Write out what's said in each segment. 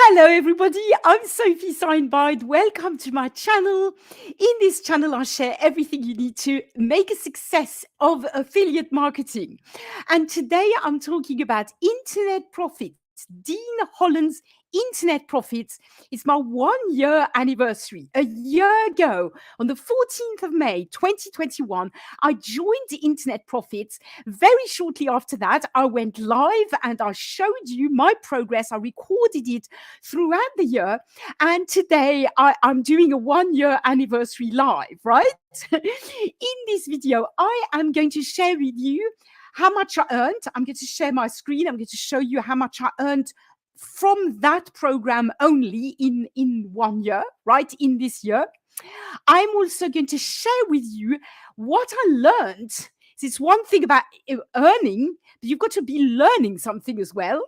Hello, everybody. I'm Sophie Signbide. Welcome to my channel. In this channel, I share everything you need to make a success of affiliate marketing. And today I'm talking about internet profits. Dean Holland's Internet Profits. It's my 1 year anniversary. A year ago, on the 14th of May 2021, I joined Internet Profits. Very shortly after that, I went live and I showed you my progress. I recorded it throughout the year. And today I'm doing a 1 year anniversary live, right? In this video, I am going to share with you how much I earned. I'm going to share my screen. I'm going to show you how much I earned from that program only in 1 year, right? In this year. I'm also going to share with you what I learned. It's one thing about earning, but you've got to be learning something as well.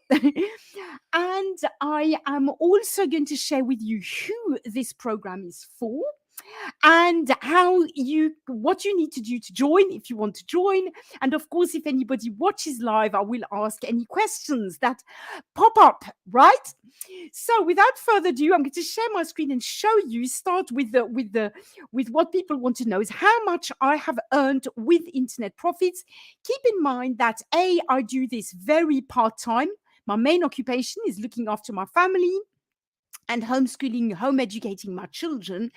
And I am also going to share with you who this program is for and what you need to do to join if you want to join. And of course, if anybody watches live, I will ask any questions that pop up, right? So without further ado, I'm going to share my screen and show you, start with what people want to know is how much I have earned with Internet Profits. Keep in mind that I do this very part-time. My main occupation is looking after my family and homeschooling, home educating my children.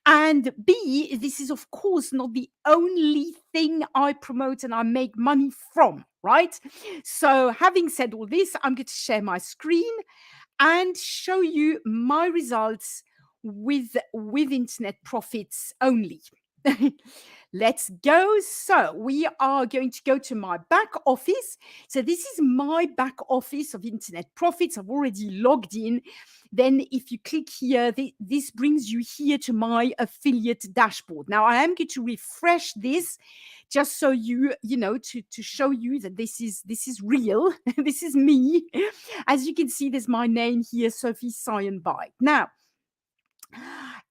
And B, this is of course not the only thing I promote and I make money from, right? So having said all this, I'm going to share my screen and show you my results with Internet Profits only. Let's go. So we are going to go to my back office. So this is my back office of Internet Profits. I've already logged in. Then if you click here, this brings you here to my affiliate dashboard. Now I am going to refresh this just so you know, to show you that this is real. This is me. As you can see, there's my name here, Sophie Signbide. Now,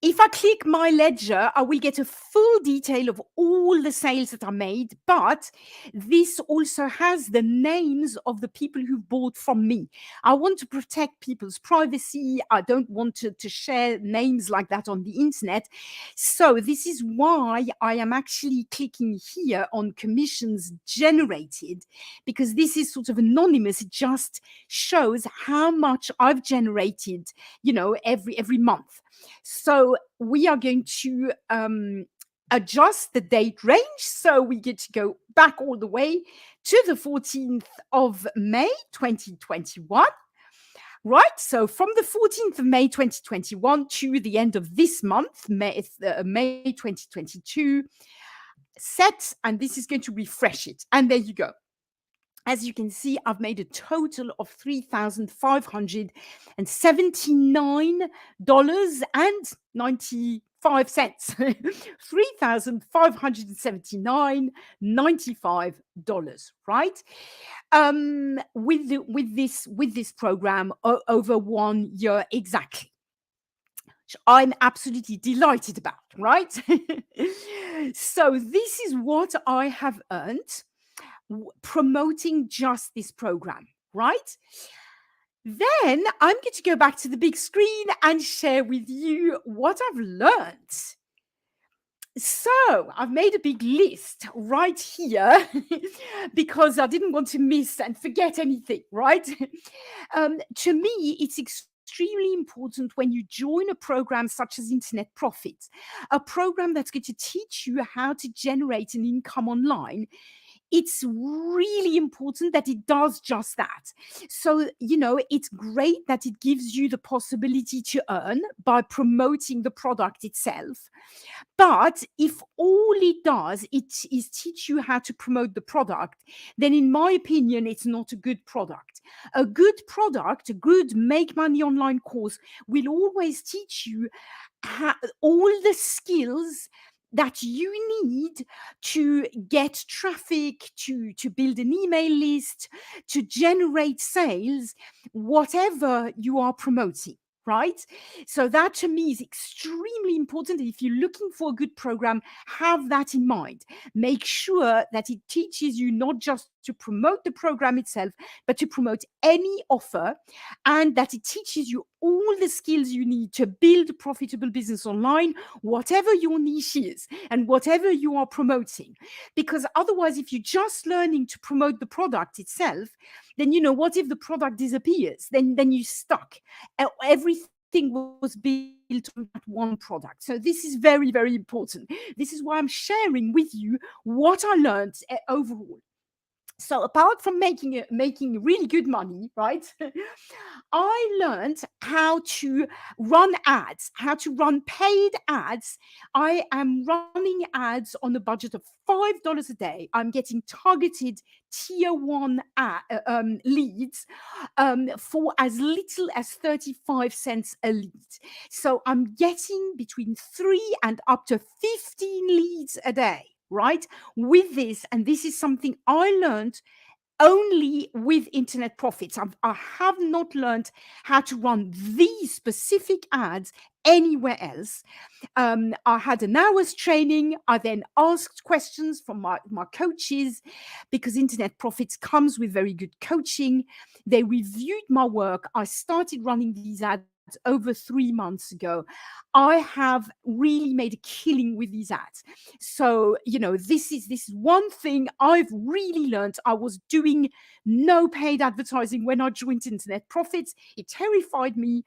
if I click my ledger, I will get a full detail of all the sales that I made, but this also has the names of the people who bought from me. I want to protect people's privacy. I don't want to share names like that on the internet. So this is why I am actually clicking here on commissions generated, because this is sort of anonymous. It just shows how much I've generated, every month. So we are going to adjust the date range. So we get to go back all the way to the 14th of May 2021. Right, so from the 14th of May 2021 to the end of this month, May 2022, set, and this is going to refresh it. And there you go. As you can see, I've made a total of $3,579.95. $3,579.95, right? With this program over 1 year exactly. Which I'm absolutely delighted about, right? So this is what I have earned promoting just this program, right? Then I'm going to go back to the big screen and share with you what I've learned. So I've made a big list right here because I didn't want to miss and forget anything, right? To me, it's extremely important when you join a program such as Internet Profits, a program that's going to teach you how to generate an income online. It's really important that it does just that. So, it's great that it gives you the possibility to earn by promoting the product itself. But if all it does is teach you how to promote the product, then in my opinion, it's not a good product. A good product, a good make money online course will always teach you all the skills that you need to get traffic, to build an email list, to generate sales, whatever you are promoting. right? So that to me is extremely important. If you're looking for a good program, have that in mind. Make sure that it teaches you not just to promote the program itself, but to promote any offer, and that it teaches you all the skills you need to build a profitable business online, whatever your niche is and whatever you are promoting. Because otherwise, if you're just learning to promote the product itself, then what if the product disappears? Then you're stuck. Everything was built on that one product. So this is very, very important. This is why I'm sharing with you what I learned overall. So apart from making really good money, right? I learned how to run ads, how to run paid ads. I am running ads on a budget of $5 a day. I'm getting targeted tier one leads for as little as 35 cents a lead. So I'm getting between 3 and up to 15 leads a day, right? With this, and this is something I learned only with internet profits. I have not learned how to run these specific ads anywhere else. I had an hour's training. I then asked questions from my coaches, because Internet Profits comes with very good coaching. They reviewed my work. I started running these ads over 3 months ago. I have really made a killing with these ads. So, this is one thing I've really learned. I was doing no paid advertising when I joined Internet Profits. It terrified me.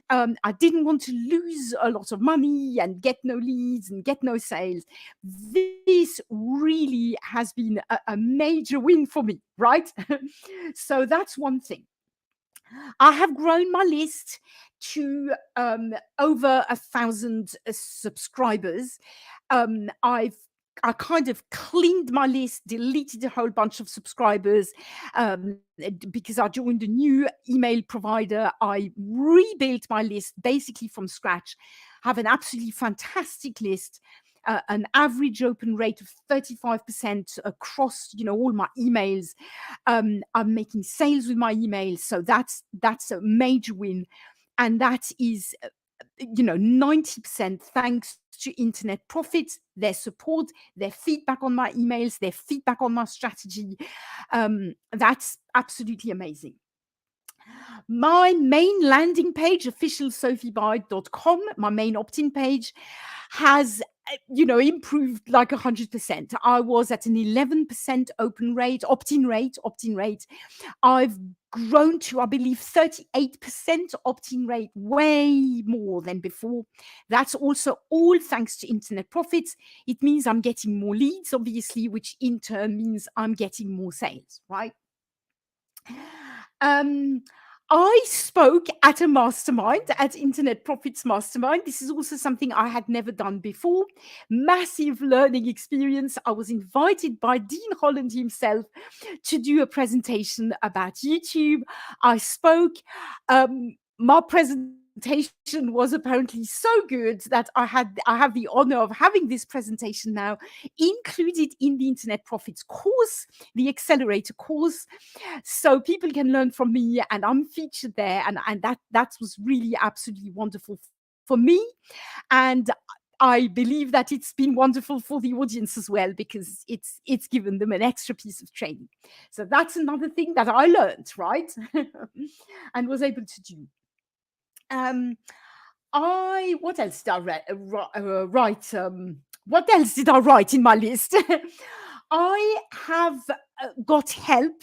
I didn't want to lose a lot of money and get no leads and get no sales. This really has been a major win for me, right? So that's one thing. I have grown my list to over 1,000 subscribers. I kind of cleaned my list, deleted a whole bunch of subscribers because I joined a new email provider. I rebuilt my list basically from scratch. Have an absolutely fantastic list. An average open rate of 35% across, all my emails. I'm making sales with my emails, so that's a major win, and that is 90% thanks to Internet Profits, their support, their feedback on my emails, their feedback on my strategy. That's absolutely amazing. My main landing page, officialsophiebyde.com, my main opt-in page, has improved like 100%. I was at an 11% opt-in rate. I've grown to, I believe, 38% opt-in rate, way more than before. That's also all thanks to Internet Profits. It means I'm getting more leads, obviously, which in turn means I'm getting more sales, right? Um, I spoke at a mastermind, at Internet Profits Mastermind. This is also something I had never done before. Massive learning experience. I was invited by Dean Holland himself to do a presentation about YouTube. I spoke. My presentation was apparently so good that I have the honor of having this presentation now included in the Internet Profits course, the accelerator course, so people can learn from me, and I'm featured there, and that was really absolutely wonderful for me, and I believe that it's been wonderful for the audience as well, because it's given them an extra piece of training. So that's another thing that I learned, right? And was able to do. What else did I write? What else did I write in my list? I have got help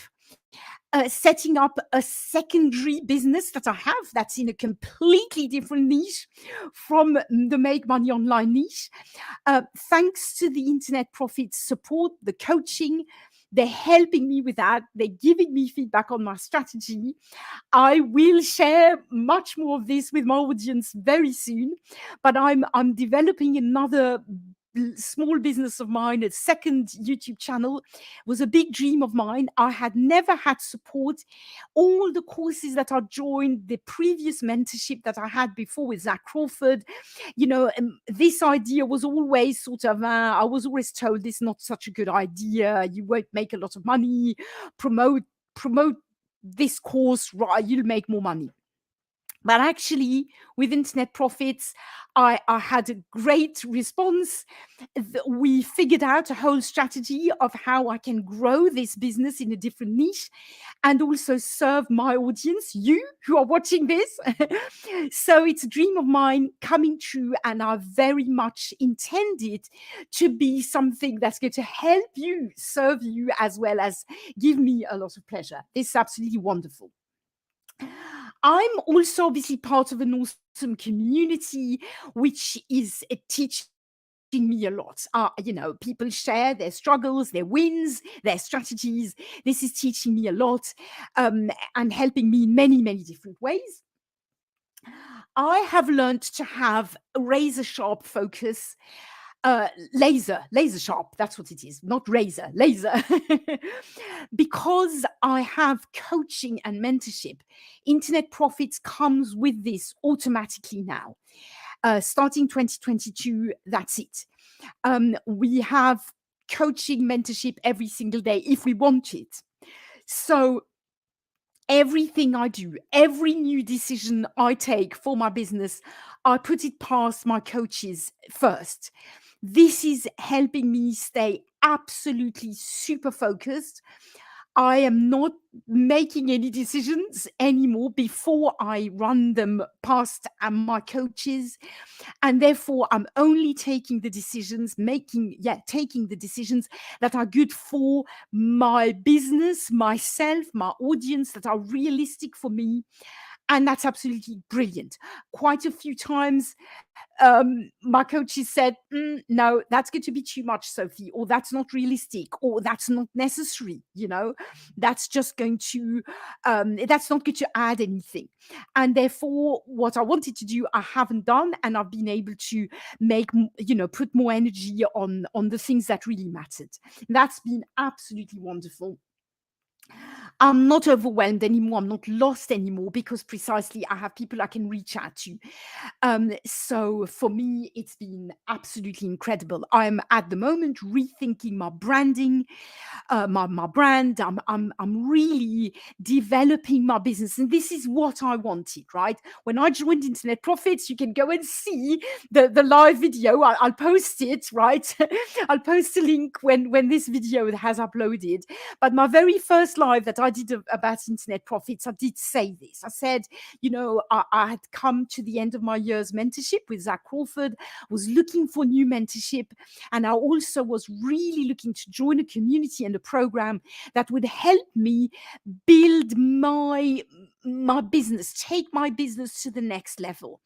setting up a secondary business that I have that's in a completely different niche from the Make Money Online niche. Thanks to the Internet Profits support, the coaching, they're helping me with that. They're giving me feedback on my strategy. I will share much more of this with my audience very soon, but I'm developing another small business of mine. A second YouTube channel was a big dream of mine. I had never had support. All the courses that I joined, the previous mentorship that I had before with Zach Crawford, this idea was always sort of, I was always told this is not such a good idea. You won't make a lot of money. Promote this course, right? You'll make more money. But actually, with Internet Profits, I had a great response. We figured out a whole strategy of how I can grow this business in a different niche and also serve my audience, you who are watching this. So it's a dream of mine coming true, and I very much intend it to be something that's going to help you, serve you, as well as give me a lot of pleasure. This is absolutely wonderful. I'm also obviously part of an awesome community, which is teaching me a lot. People share their struggles, their wins, their strategies. This is teaching me a lot, and helping me in many, many different ways. I have learned to have a razor sharp focus, laser sharp. That's what it is, not razor, laser. Because I have coaching and mentorship, Internet Profits comes with this automatically now. Starting 2022, that's it. We have coaching mentorship every single day if we want it. So everything I do, every new decision I take for my business, I put it past my coaches first. This is helping me stay absolutely super focused. I am not making any decisions anymore before I run them past my coaches. And therefore, I'm only taking the decisions, taking the decisions that are good for my business, myself, my audience, that are realistic for me. And that's absolutely brilliant. Quite a few times, my coaches said, no, that's going to be too much, Sophie, or that's not realistic, or that's not necessary. That's just going to, that's not going to add anything. And therefore, what I wanted to do, I haven't done, and I've been able to put more energy on the things that really mattered. That's been absolutely wonderful. I'm not overwhelmed anymore. I'm not lost anymore because precisely I have people I can reach out to. So for me, it's been absolutely incredible. I'm at the moment rethinking my branding, my brand. I'm really developing my business, and this is what I wanted. Right when I joined Internet Profits, you can go and see the live video. I'll post it. Right, I'll post a link when this video has uploaded. But my very first live that I did about Internet Profits, I did say this. I said, I had come to the end of my year's mentorship with Zach Crawford, was looking for new mentorship, and I also was really looking to join a community and a program that would help me build my business, take my business to the next level.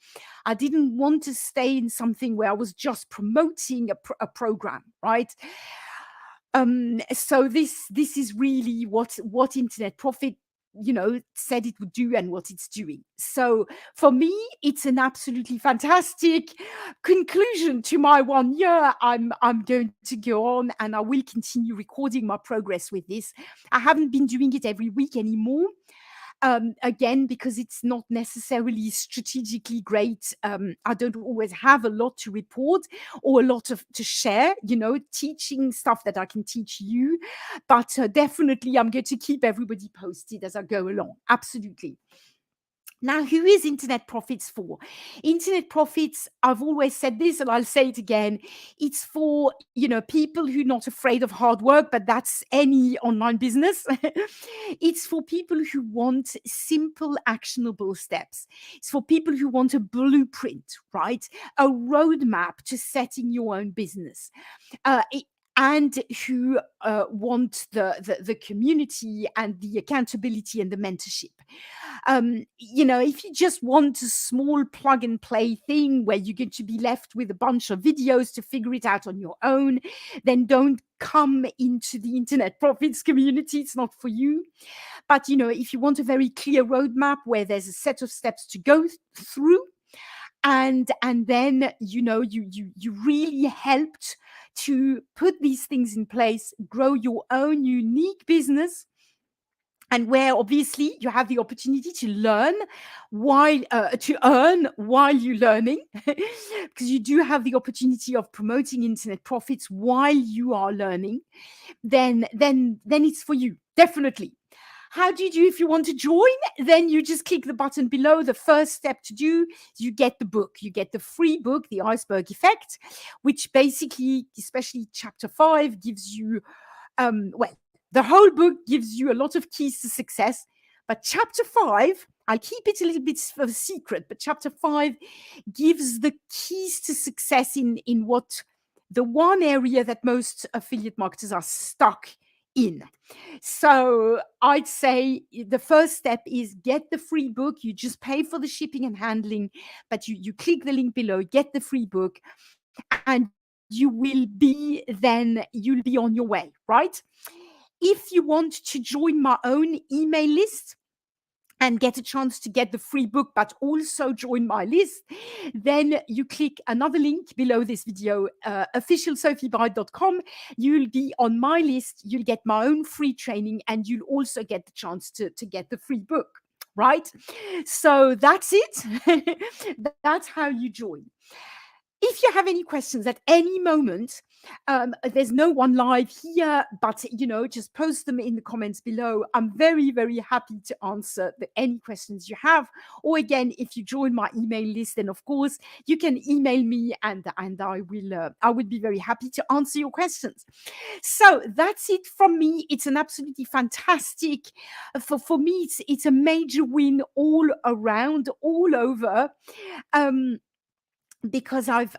I didn't want to stay in something where I was just promoting a program, right? So this is really what Internet Profit said it would do and what it's doing. So for me, it's an absolutely fantastic conclusion to my 1 year. I'm going to go on, and I will continue recording my progress with this. I haven't been doing it every week anymore. Again, because it's not necessarily strategically great. I don't always have a lot to report or a lot to share, teaching stuff that I can teach you. But definitely, I'm going to keep everybody posted as I go along. Absolutely. Now, who is Internet Profits for? Internet Profits, I've always said this and I'll say it again. It's for, people who are not afraid of hard work, but that's any online business. It's for people who want simple, actionable steps. It's for people who want a blueprint, right? A roadmap to setting your own business. And who want the community and the accountability and the mentorship. If you just want a small plug and play thing where you're going to be left with a bunch of videos to figure it out on your own, then don't come into the Internet Profits community. It's not for you. But, if you want a very clear roadmap where there's a set of steps to go through, and then you really helped to put these things in place, grow your own unique business, and where obviously you have the opportunity to learn while to earn while you're learning, because you do have the opportunity of promoting Internet Profits while you are learning. Then it's for you, definitely. How do you do if you want to join? Then you just click the button below. The first step to do is you get the book. You get the free book, The Iceberg Effect, which basically, especially chapter 5, gives you, well, the whole book gives you a lot of keys to success. But chapter 5, I'll keep it a little bit of a secret, but chapter 5 gives the keys to success in what the one area that most affiliate marketers are stuck in. So I'd say the first step is get the free book. You just pay for the shipping and handling, but you click the link below, get the free book, and you'll be on your way, right? If you want to join my own email list and get a chance to get the free book, but also join my list, then you click another link below this video, officialsophiebride.com. You'll be on my list, you'll get my own free training, and you'll also get the chance to get the free book, right? So that's it. That's how you join. If you have any questions at any moment, there's no one live here, but just post them in the comments below. I'm very, very happy to answer any questions you have. Or again, if you join my email list, then of course you can email me, and I will be very happy to answer your questions. So that's it from me. It's an absolutely fantastic, for me. It's a major win all around, all over. Because I've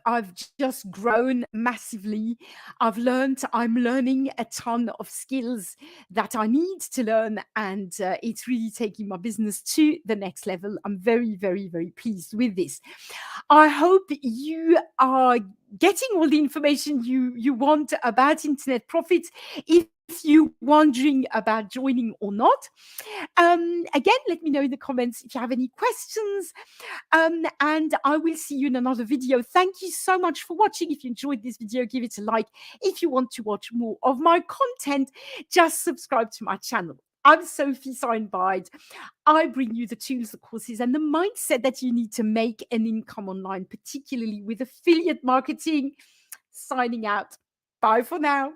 just grown massively. I'm learning a ton of skills that I need to learn, and it's really taking my business to the next level. I'm very, very, very pleased with this. I hope you are getting all the information you want about internet profits. If you're wondering about joining or not, again, let me know in the comments if you have any questions, and I will see you in another video. Thank you so much for watching. If you enjoyed this video, give it a like. If you want to watch more of my content, just subscribe to my channel. I'm Sophie Signbide. I bring you the tools, the courses, and the mindset that you need to make an income online, particularly with affiliate marketing. Signing out. Bye for now.